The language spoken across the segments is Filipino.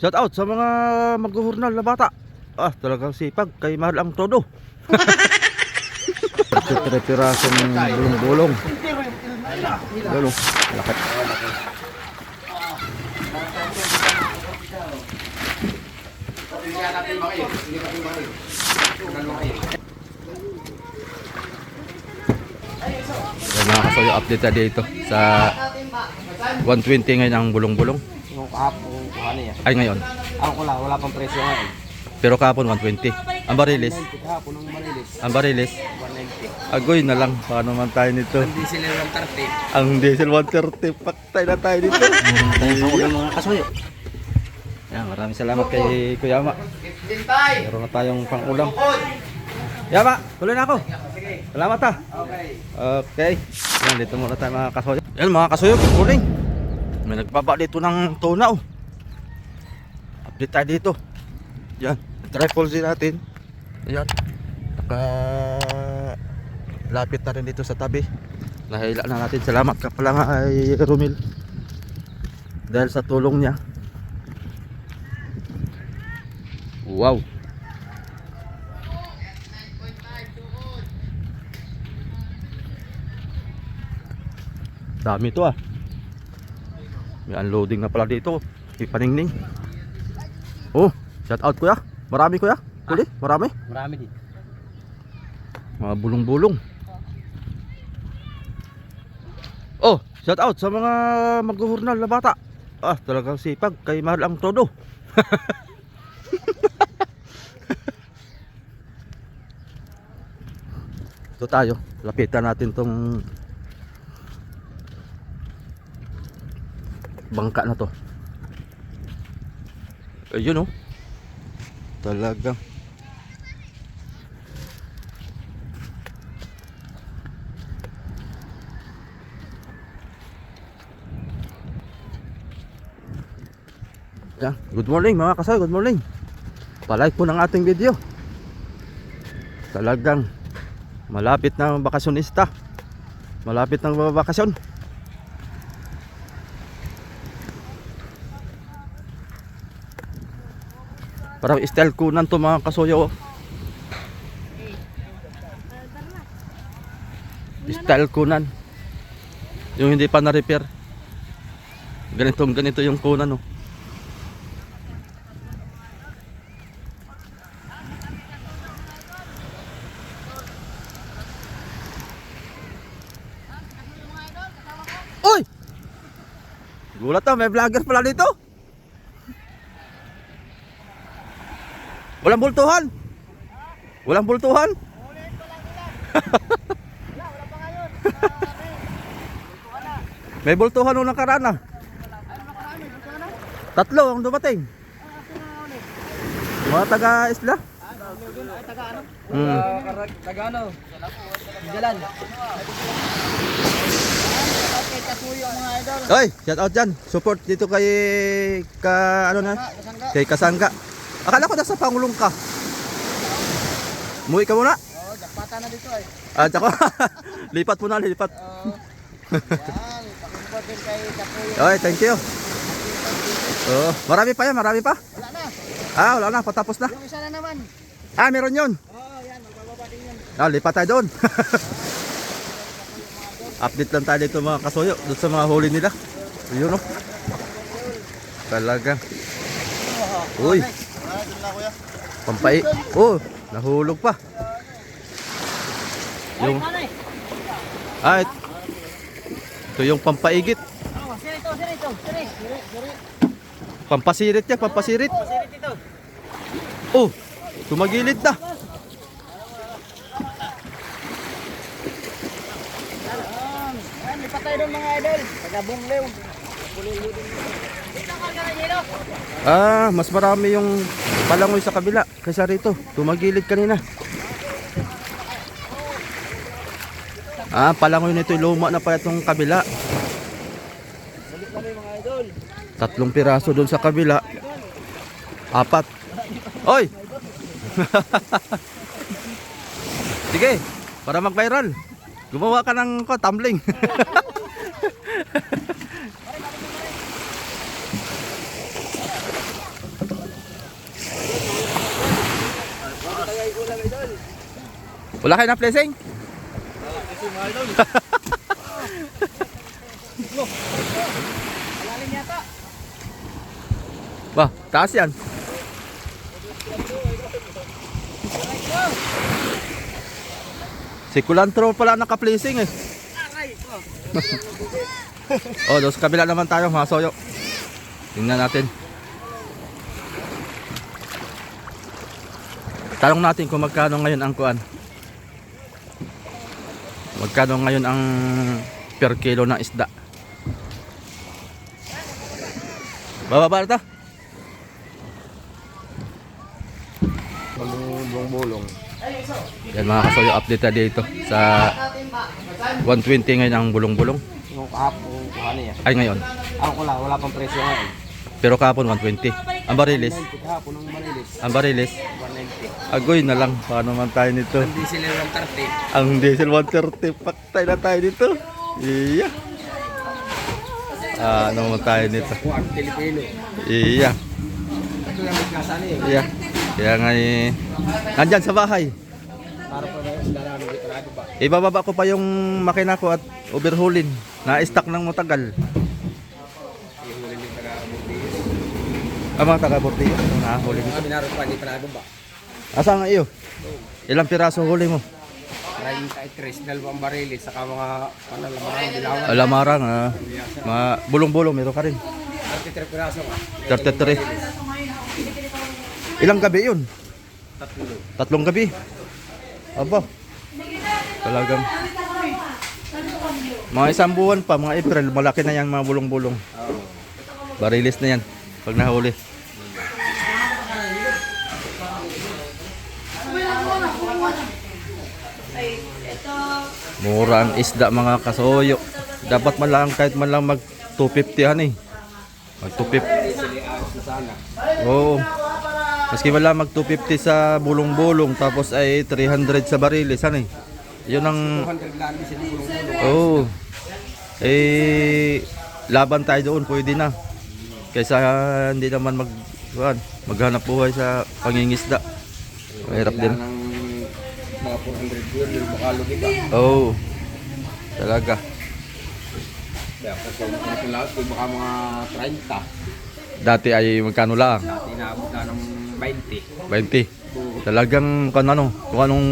Shout out sa mga maghuhurnal na bata. Ah, talagang sipag kay mahal ang todo. 33 pirasong bulong-bulong. Yan o, laki. Yan mga kasoyo, update na dito sa 120 ngayon ang bulong-bulong. Yung kahapon, ano yan? Ay ngayon. Ako wala pang presyo ngayon. Pero kahapon 120. Ang barilis. Kahapon ng Marilis, Ang barilis. 190. Agoy na lang. Paano man tayo nito? Ang diesel ay 130. Ang diesel 130. Paktay na tayo dito. Tayo sa ulang mga kasuyo. Yan, maraming salamat kay Kuya Ama. Meron na tayong pang-ulam. Yama, tuloy na ako. Salamat ha. Okay. Yan, dito muna tayo mga kasuyo. Yan mga kasuyo, good morning. May nagbaba dito ng tunaw. Update tayo dito. Yan, tripod natin. Yan. Lapit na rin dito sa tabi. Nahila na natin. Salamat ka pala nga ay Romil. Dahil sa tulong niya. Wow. Dami to ah. May unloading na pala dito. Ipaningning. Oh, shout out kuya. Marami kuya. Kuli, marami. Marami din. Mga bulong-bulong. Oh, shout out sa mga maghuhurnal na bata. Ah, talagang sipag kay mahal ang todo. Ito tayo. Lapitan natin tong bangka na to. Ayun oh. Talagang yan. Good morning mga kasay, good morning. Palike po ng ating video. Talagang malapit na ang bakasyonista. Malapit ng babakasyon. Parang style kunan to mga kasoyo. Style kunan. Yung hindi pa na-repair. Ganito yung kunan oh. Uy! Gulat ah, may vlogger pala dito. Walang bultuhan. Walang bultuhan. May bultuhan nung nakaraan ah. Tatlo ang dumating. Mga taga-isla. Taga ano? Jalan. Oy, shout out dyan. Support dito kay kay Kasangga. Akala ko nasa Pangulong ka. Umuwi ka muna? Oo, jakpata na dito eh. Ah, tsaka lipat muna, lipat. Yan, pakipot din kay Kakuyo. Oy, thank you. Oh, marami pa yan, marami pa. Wala na. Ah, wala na, patapos na. Yung isa na naman. Ah, meron yun. Oo, yan, magbababa din yun. Ah, lipat tayo doon. Update lang tayo dito mga kasuyo, doon sa mga huli nila. Ayun oh. Talaga. Uy. Pampai. Oh, nahulog pa. Yung ito yung pampaigit. Oh, sirito. Pampasirit yan, pampasirit. Sirit ito. Oh, tumagilid na. Yan, lipat tayo doon mga idol. Taga-Bunglew. Ah, mas marami yung palangoy sa kabila kaysa rito. Tumagilid kanina. Ah, palangoy nito luma na pa itong kabila. Balik kami mga idol. 3 piraso doon sa kabila. 4. Oy! Sige, para mag-viral. Gumawa ka ng tumbling. Wala kayo na blessing? Malalim yata. Bah, taas yan. Si Kulantro pala naka-placing eh. Aray. Oh, doon sa kabila naman tayo, mga soyo. Tingnan natin. Tanong natin kung magkano ngayon ang kuan. Magkano ngayon ang per kilo ng isda. Bababa na ta. Bulong-bulong. Yan mga kasoyo, update tayo dito sa 120 ngayon ang bulong-bulong. Yung kahapon, kuha niya. Ay ngayon. Ako wala pang presyo ngayon. Pero kahapon 120. Ang barilis. Kahapon ng Marilis, Ang barilis. 190. Agoy na lang. Paano man tayo nito? Hindi sila yung 30. Ang diesel 130. Paktay na tayo dito. Iya. Ano man tayo nito? Kuha ang Pilipino. Iya. Ito yung nagkasana eh. Iya. Kaya nga eh. Nandyan sa bahay. Para pa na yung dalaman dito na ba? Ibababa ko pa yung makina ko at overhaulin. Na-stock ng matagal. Ihulin yung taga-Mundis. Ang mga taga-Bortillo. Nahuli ko. Kami naroon pa, hindi pa na ba? Asa nga iyo? Ilang piraso huli mo? 33, dalawang Marilis, saka mga panalamangan, dilawan. Alamarang mga bulong-bulong meron ka rin. 33 piraso ka. 33. Ilang gabi yun? Tatlong gabi. Aba. Talagang mga isang buwan pa, mga April, malaki na yan mga bulong-bulong. Barilis na yan pag nahuli. Mura ang isda mga kasoyo. Dapat man lang kahit man lang mag 250 han eh. Mag 250. Oo. Maski man lang mag 250 sa bulong-bulong tapos ay 300 sa barilis han eh. Yun ang 200 lang din sila bulong-bulong. oo. Eh laban tayo doon pwede na. Kaysa hindi naman maghanap buhay sa pangingisda. Mahirap din. Kailangan ng mga 400 yun, yung makalugi ka. Oo. Talaga. Kaya kasi lahat, yung baka mga 30. Dati ay magkano lang? Dati naabot na ng 20. 20. Talagang kung anong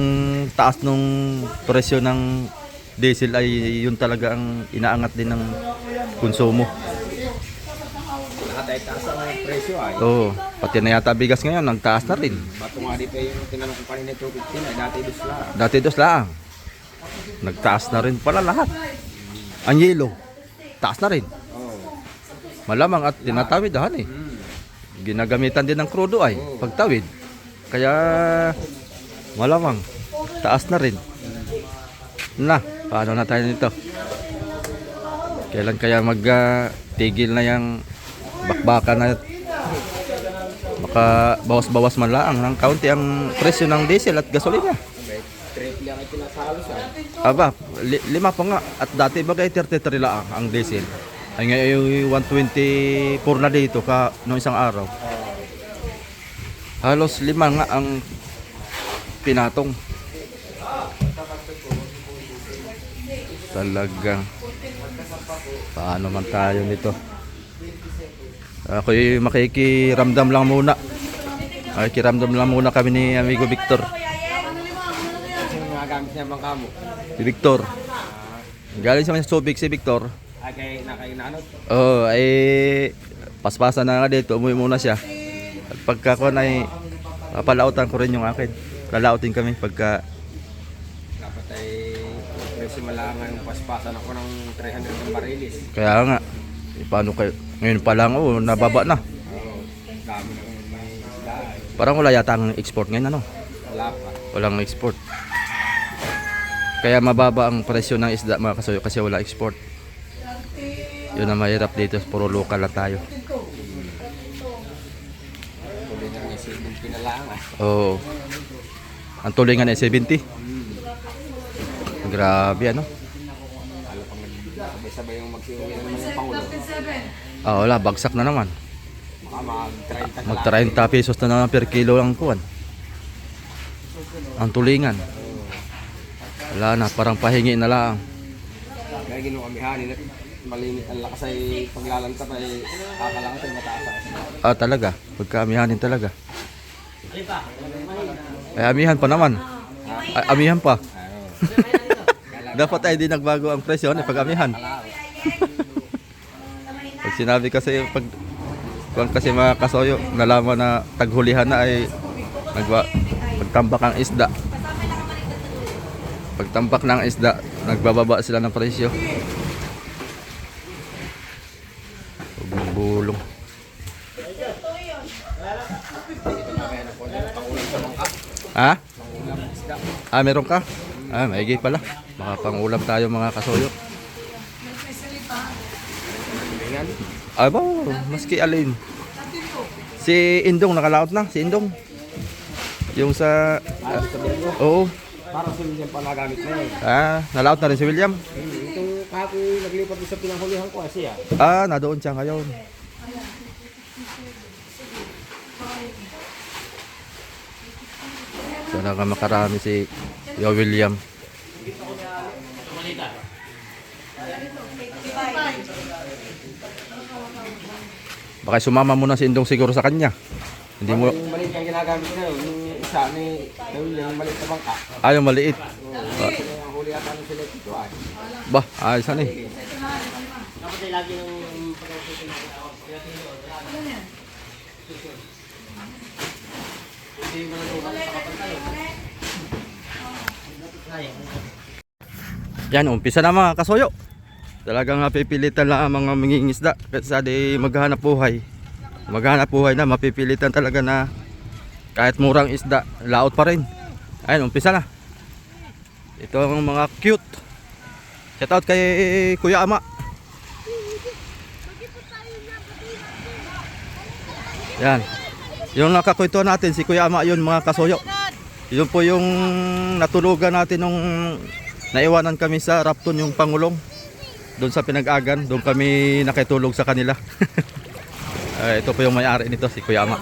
taas nung presyo ng diesel ay yun talaga ang inaangat din ng konsumo. Lahat ay taas ang presyo ay. Oo. Pati na yata bigas ngayon, nagtaas na rin. Bato nga dito yung tinanong ko kanina 250 na, dati dos lang. Dati dos lang. Nagtaas na rin pala lahat. Ang yelo, taas na rin. Oo. Malamang at tinatawid dahan eh. Ginagamitan din ng krudo ay pagtawid. Kaya malamang taas na rin. Na, paano na tayo nito? Kailan kaya magtigil na yung bakbakan na baka bawas-bawas man lang ng kaunti ang presyo ng diesel at gasolina. Okay, triple lang ay pinasalo siya. Aba, lima pa nga. At dati bagay 33 lang ang diesel. Ay ngayon 124 na dito noong isang araw. Halos lima nga ang pinatong. Talagang paano man tayo nito? Ako'y makikiramdam lang muna. Makikiramdam lang muna kami ni amigo Victor. Kasi yung mga gamit niya bang kamo. Si Victor. Galing sa Subic si Victor. Ay kay nakainanot. Oo, ay paspasan na nga dito. Umuwi muna siya. At pagka ko na ay papalautan ko rin yung akin. Lalautin kami pagka Dapat ay presyo malangan yung paspasan ako ng 300 ng Marilis. kaya nga. Paano kayo? Ngayon pa lang, nababa na. Oo, dami ng may isda. Parang wala yata ang export ngayon, ano? Wala pa. Walang export. Kaya mababa ang presyo ng isda mga kasoyo kasi wala export. Yun ang mahirap dito, puro local lang tayo. Tuloy na nga 70 na lang. Oo. Ang tulingan ay 70. Grabe ano? Lalo pang sabay-sabay yung magsiuwi naman yung Pangulo. Wala, bagsak na naman. Baka mag 30 Mag 30 pesos na naman per kilo ang kuwan. Ang tulingan. Wala na, parang pahingi na lang. Kaya amihanin at malimit ang lakas ay paglalantap ay kakalangat ay mataas. Ah, talaga. Pagkaamihanin talaga. Ay, amihan pa naman. Ay, amihan pa. Dapat ay di nagbago ang presyo ni pag amihan. Pag sinabi kasi kung kasi mga kasoyo, nalaman na taghulihan na ay pagtambak ang isda. Pagtambak ng isda, nagbababa sila ng presyo. Bulong. Ha? Ah, meron ka? Ah, maigi pala. Baka pangulam tayo mga kasoyo. Ay ba, maski alin. Si Indong nakalaot na, si Indong. Yung sa oo. Para sa William pa nagamit na yun. Ah, nalaot na rin si William. Itong kapoy naglipat sa pinanghulihan ko siya. Ah, nadoon siya ngayon. Talaga makarami si Yo William. Baka sumama mo na si Indong siguro sa kanya. Hindi mo Yung maliit ang ginagamit na yun, yung isa ni yung maliit na bangka. yung maliit. Ang huli ata ng sila ito ay. Bah, ayos na eh. Dapat ay lagi ng Yan, umpisa na mga kasoyo. Talagang mapipilitan lang ang mga mangingisda kasi di maghanap buhay. Maghanap buhay na, mapipilitan talaga na kahit murang isda, laot pa rin. Ayun, umpisa na. Ito ang mga cute. Shout out kay Kuya Ama. Yan. Yung nakakwento natin si Kuya Ama yun mga kasoyo. Yun po yung natulugan natin nung naiwanan kami sa Rapton yung Pangulong. Doon sa Pinag-agan, doon kami nakitulog sa kanila. Ito po yung may-ari nito, si Kuya Ama.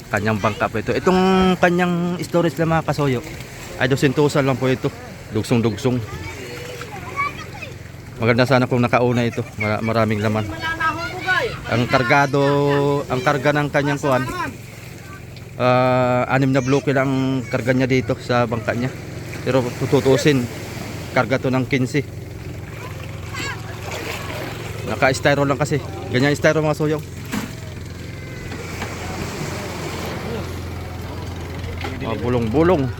Kanyang bangka po ito. Itong kanyang storage lang mga kasoyo ay 200 lang po ito. Dugsong-dugsong. Maganda sana kung nakauna ito. Maraming laman. Ang karga ng kanyang kuwan, 6 na bloke lang karga niya dito sa bangka niya. Pero tututusin, karga to ng 15. Naka-styro lang kasi. Ganyan styro mga soyong. Bulong-bulong.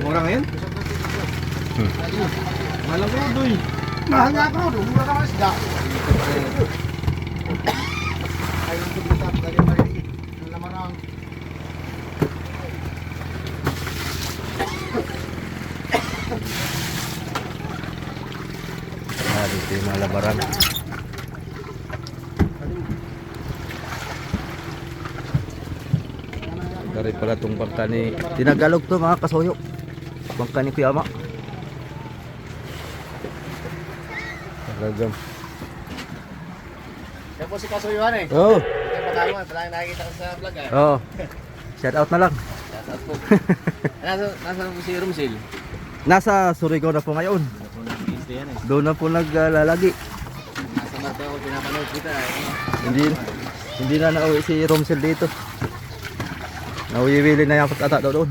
Mura ngayon? Malang ko doy. Mahal nga ako, mura ka ng isda. Ay, yung tumitap, dali maliit. Ang lamarang. Dito yung mga labaran. Dari pala itong bangka ni Tinagalog to mga kasoyo. Bangka ni Kuya Ama. Talagang. Yan po si Kasuyuan eh. Oh. Ito yung patama, palagi nakikita ko sa vlog eh. Oh. Shout out na lang. Shoutout po. Nasa po si Rumsil. Nasa Surigao na po ngayon. Yan eh. Doon na po naglalagi. Nasa Marte ako pinapanood kita eh. Hindi na nauwi si Romsel dito. Nauwiwili na yakot ata daw doon.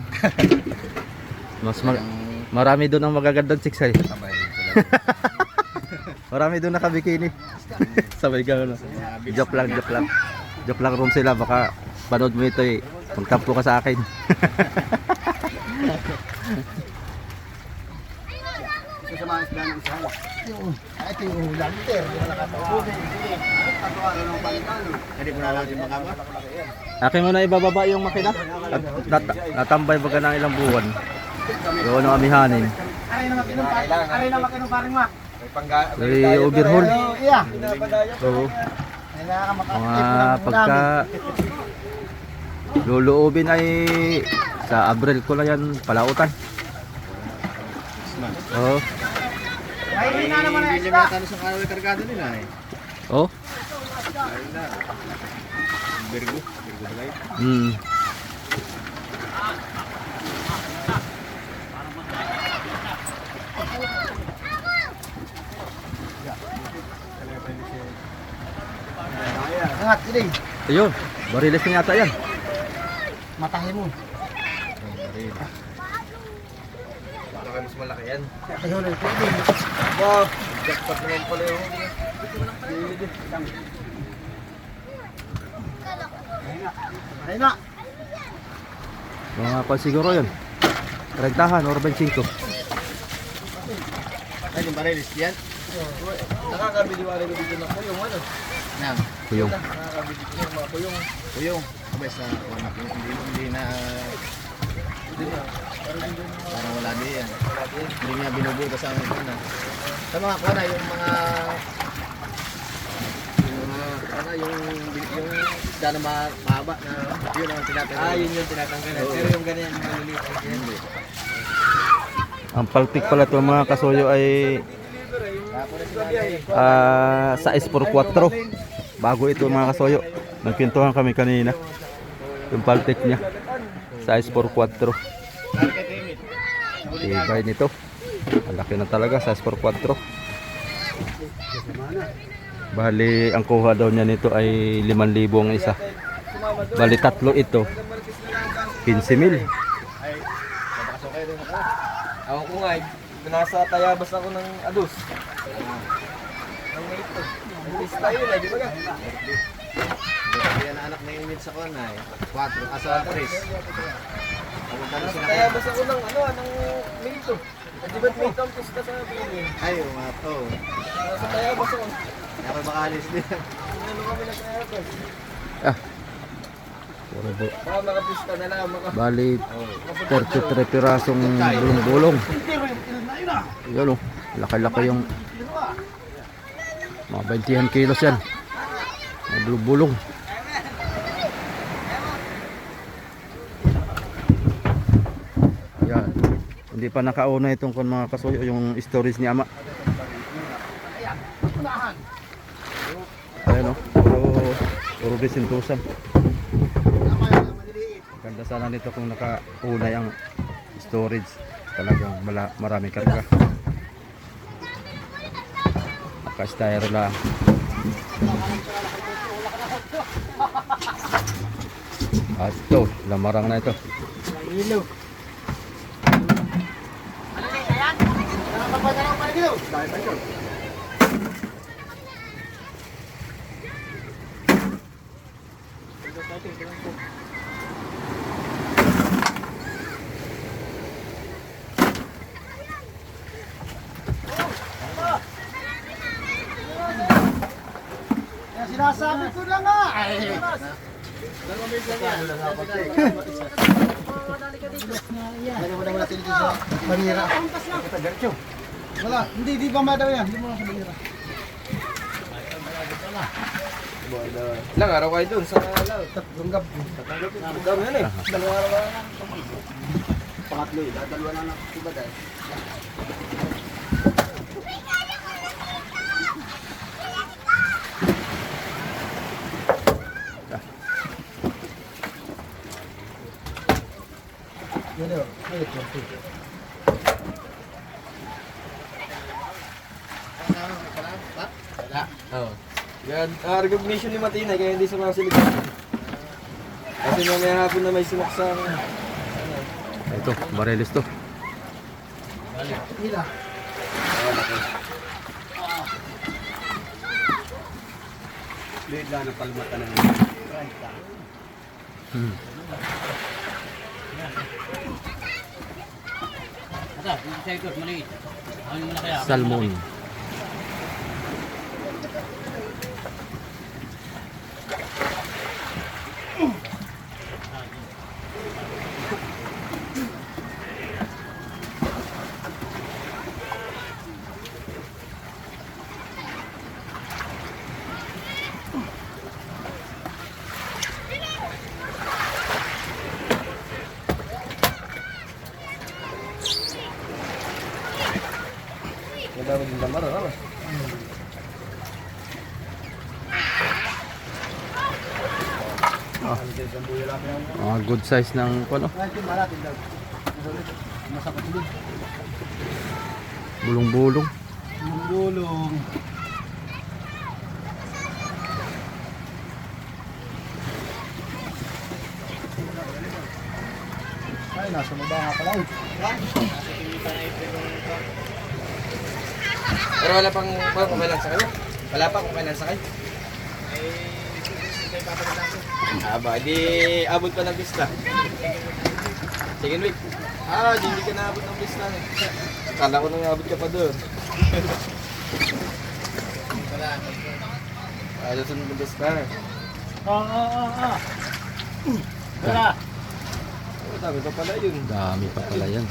Marami doon ang magagandang chicks ay. Marami doon nakabikini. Sabay gano'n. Joke lang. Joke lang Romsel, baka panood mo ito eh. Magtampo ka sa akin. Ito sa mga isda ng isa. Ito yung ulam. Hindi mo nakatawag. Hindi mo nalang yung makama. Akin mo na ibababa yung makina. At natambay baga ng ilang buwan. Doon ang amihanin. Aray na makinong paring mak. Dari overhaul. Iya. Oo. Mga pagka luluubin ay sa Abril ko lang yan palautan. Oo. Ay, hindi na naman ang Hindi isda. niya yata sa karawi kargado nila eh. Oh. Ayun na. Virgo ba kayo? Hmm. Angat, sige. Ayun. Bariles na yata yan. Matahin mo. Baka mas malaki yan. Ayun, ayun, pwede. Wow! Jackpot naman pala yung Ayun na. Mga pa siguro yun. Rektahan or 25. Ay, yung barilis yan? Nakakabili-wari ko dito na kuyong ano? Nang? Kuyong. Nakakabili ko yung mga kuyong. Kuyong? Abay sa anak yung hindi na... Parang wala din yan. Hindi niya binubuga sa amin na. Sa mga kuha na yung mga... yung isda na mahaba na yun ang tinatanggal. Yun yung tinatanggal. Pero yung ganyan, maliliit ay hindi. Ang palpik pala ito mga kasuyo ay sa 6x4. Bago ito mga kasuyo. Nagpintuhan kami kanina. Yung palpik niya. Sa 6x4. Tibay nito. Ang laki na talaga sa 6x4. Bali, ang kuha daw niya nito ay 5,000 ang isa. Bali, tatlo ito. 15,000. Ako ko nga, nasa tayabas ako ng adus. Ang ito. Alis tayo na, di ba ka? Yan anak na yung sa kon ay 4, asa 3. Tayabas ako ng ano, ng mito. Di ba't may campus ka sa Pilipinas? Ay, nga to. Nasa tayabas ako. Kaya makalis din. Ano kami nagtayabas? Ah. Puro bu. Baka makapista na lang. Bali, 33 pirasong bulong-bulong. Yan o. Laki-laki yung mga 20 kilos yan. Mga bulong-bulong. Yan. Hindi pa nakauna itong mga kasuyo yung stories ni Ama. Ayan o. Puro disintusan. Ganda sana nito kung nakauna yung storage. Talagang maraming karga. Naka-styro lang. At ito, lamarang na ito. Sinasabi ko na nga. Ay. Banira. Wala, hindi ba madaw yan? Hindi mo lang sa banira. Ilang araw kayo dun sa Tatlong gabi. Dami yan eh. Dalawang araw ka. Pangatlo eh, dalawa na ng iba dahil. Yan o, ayot mo. Oo. Yan, recognition ni Matina kaya hindi sumasilip. Kasi mamaya hapon na may sumaksang Ito, Bareles to. Hila. bigla na palmata ng Salmon. Madami din lamar, ano? Good size ng ano, bulong-bulong. Gulong. Ay, nasa baba nga pala. Pero wala pang okay lang sa kayo? Wala pa okay lang sa kayo? Aba, di abot pa ng pista. Second week. Hindi ka naabot ng pista. Kala ko nang abot ka pa doon. Sunod ng pista. Wala. Dami pa pala yun. Dami pa pala yan.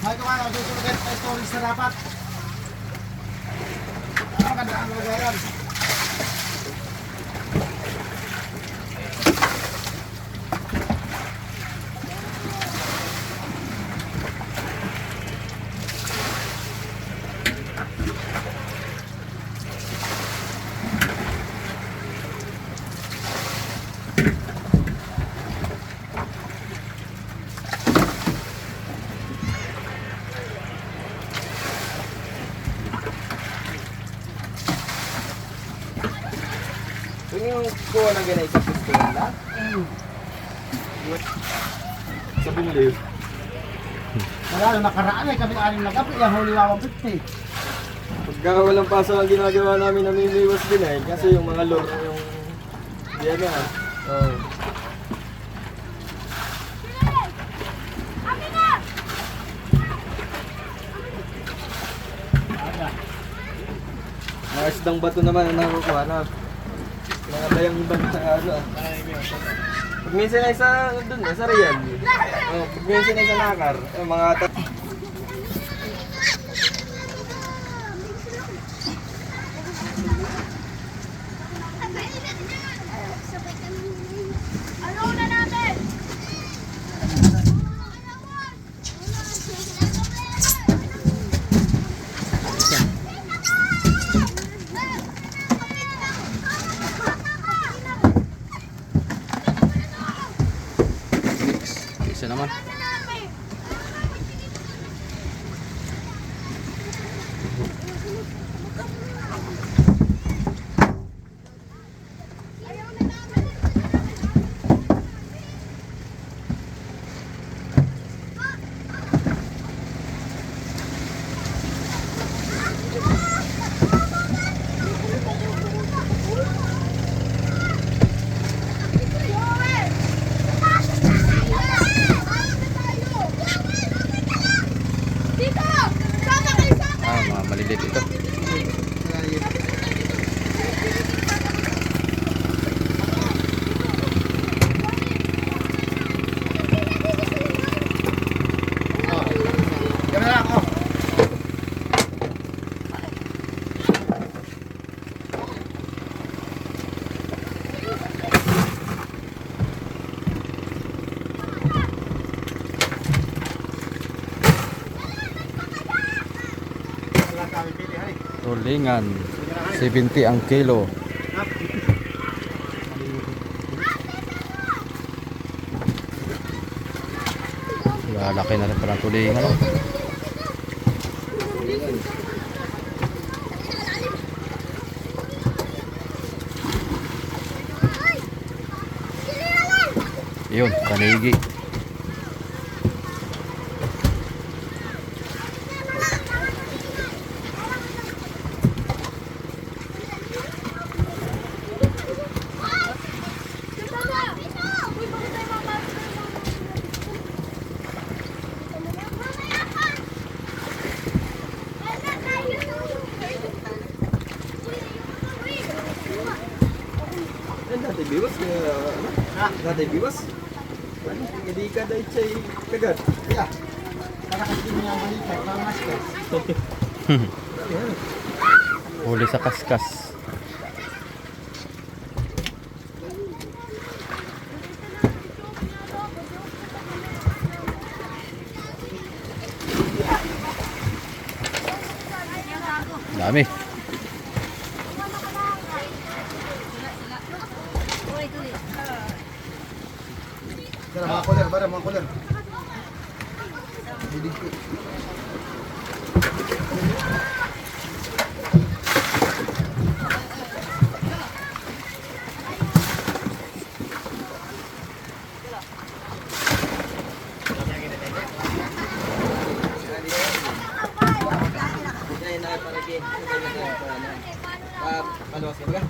May kumana, susunod ay stories na dapat. Maganda ang lugaran. Kung yung kuha ng ganay sa pista nila? Sa bumili. Wala, nung nakaraan ay kami 6 na gabi, yung huli wawang 50. Pagka walang pasok ang ginagawa namin, namimiwas din kasi yung mga lord, yung diyan na. Mga isdang bato naman ang nakukuha na. Mga dayang iba sa ano. Pag minsan ay sa doon, sa Real. Pag minsan ay sa Nakar, mga Ano na natin? Isa naman. Mga maliliit ito. Kami na ako. Wala kami pili, hay. Tulingan. 70 ang kilo. Lalaki na rin pala ang tulingan. Oh. Yun, panigi. Dati biwas dati biwas. Hindi ka dahil siya'y kagat. Yeah. Huli sa kaskas. Dami. Tara, mga kuler, para mga kuler. Bidig ko. Paluwas ka ba?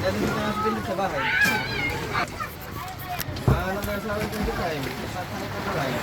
Dali dito na sa bilog sa bahay. Ano na sa akin dito tayo? Sa akin sa bahay.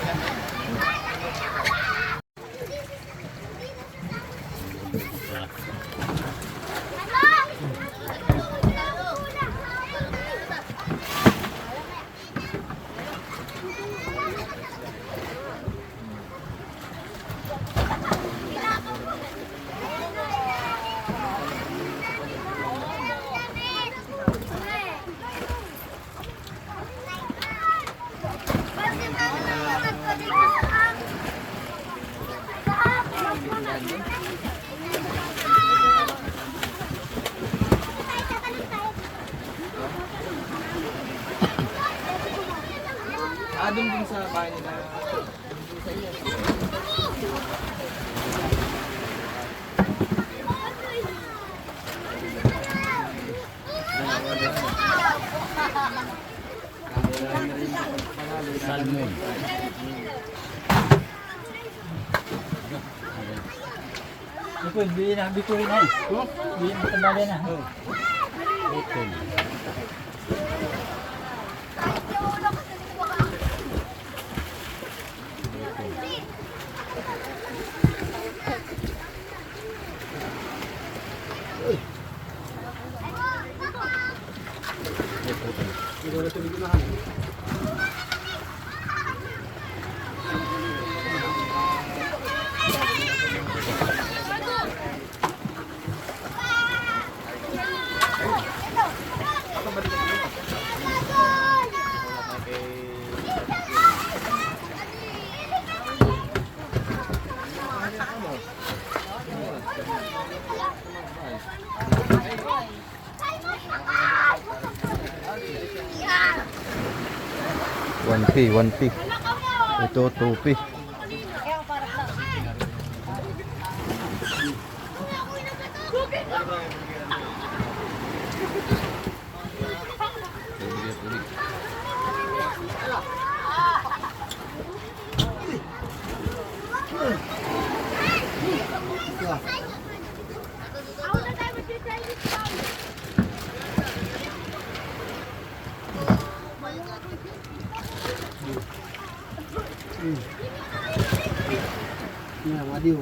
Doon din sa bahay nila. Sa inyo. Salmon. Bikoy, bilhin na, bikoy na. Bilhin na, tambali na. Bukol. One P. Ito 2P. Yan, adiw.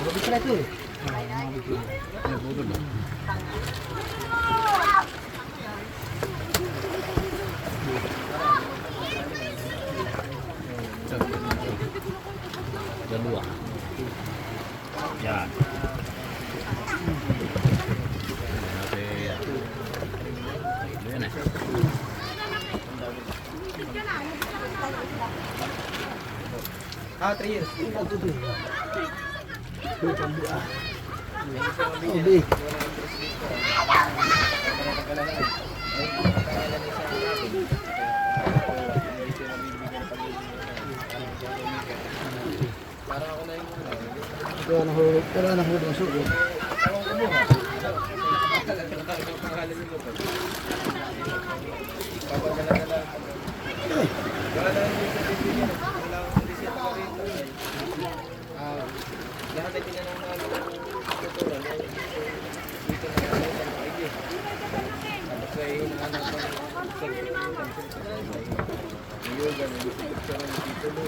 Grabe pala ito eh. Dalawa. Yan. Ah, 3 years. Ubi. Wala na hulog ang sugo. Lahat ay tinanong na tutulan ay dito na kami sa paigi. Tapos ay hinahanap ng yoga, nag-isip siya ng dito mo.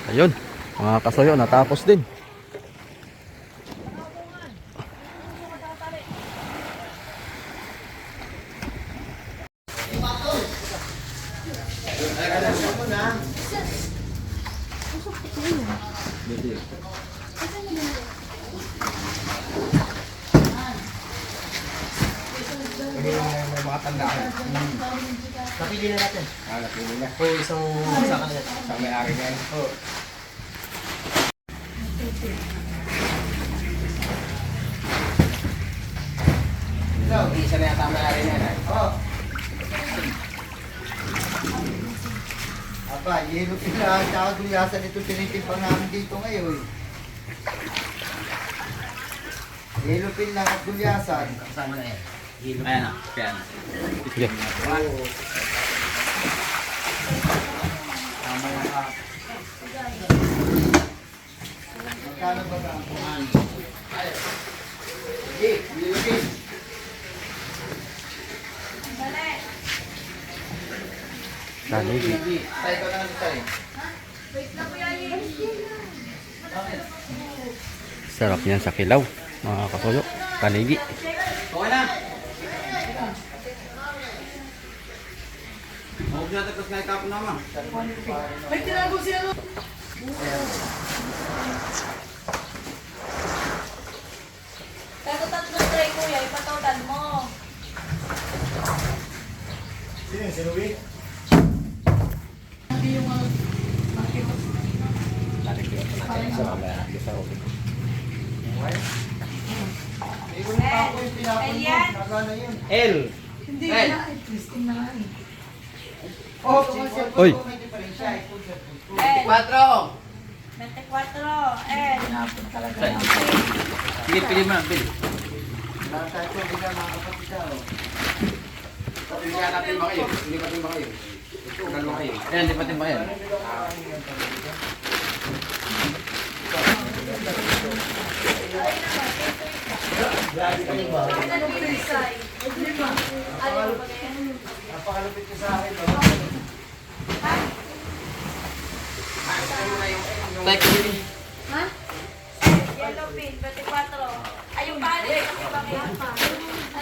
Ayun, mga kasoyo, natapos din. Napili na natin. Napili na. Oo, isang kanila. Isang may-ari na yun. Oo. Isa na yata ang may-ari na yan. Oo. Aba, yelo pila, tsaka gulyasan ito tinitimpang namin dito ngayon. Yelo pila at gulyasan. Kasama na yan. Ayan na. Kaya na. Sige. Magkano ba ang kuhan? Sige, yelo pila. Tanigi. Tayo ko na lang tayo. Sarap yan sa kilaw, mga kasoyo. Tanigi. Okay na. Huwag na tapos na itapon naman. Pero tatlo try kuya, ipatotal mo. Ayan. L. Oh, Oy. 4. 24. And. Sige, pili mo. Pili. Meron tayo ito, hindi ka mga kapatid ka, oh. Pilihan natin ba kayo? Hindi pa ba kayo? Dalawa kayo. Ayan, hindi pa ba yan? Napakalupit ko sa akin, oh. Tay, pili. Ha? Yellow pin, 24. Ay, yung pali. Yung pangyapan.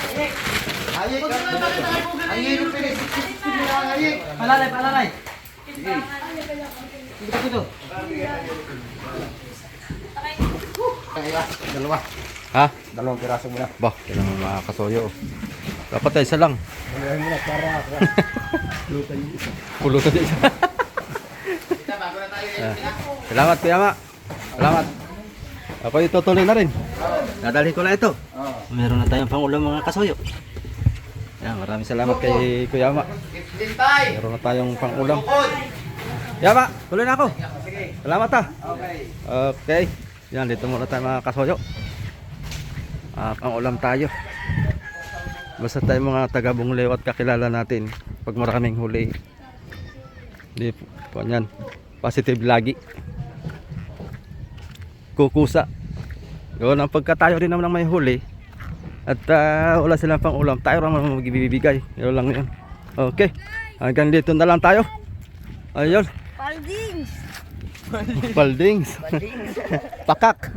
Ayik, ang yelo pila, 60 na lang, ayik. Palalay, palalay. Dalawa. Ha? Dalawang piraso muna. Bah, yan ang mga kasoyo. Dapat tayo isa lang. Dalawa muna para Pulutan niya isa. Salamat, Kuya Ma. Salamat. Ako itutuloy na rin. Dadalhin ko na ito. Meron na tayong pangulam mga kasoyo. Yan, maraming salamat kay Kuya Ma. Lintay! Meron na tayong pangulam. Bukod! Kuya Ma, tuloy na ako. Salamat ha. Okay. Okay. Yan, dito muna tayo mga kasoyo. Pangulam tayo. Basta tayo mga taga-Bunglew at kakilala natin. Pag maraming huli. Hindi po yan. Positive lagi. Kukusa. Gawin ang pagka tayo rin naman ang may huli. At wala silang pang ulam. Tayo naman magbibigay. Yun lang yun. Okay. Hanggang dito na lang tayo. Ayun. Paldings. Paldings. Pakak.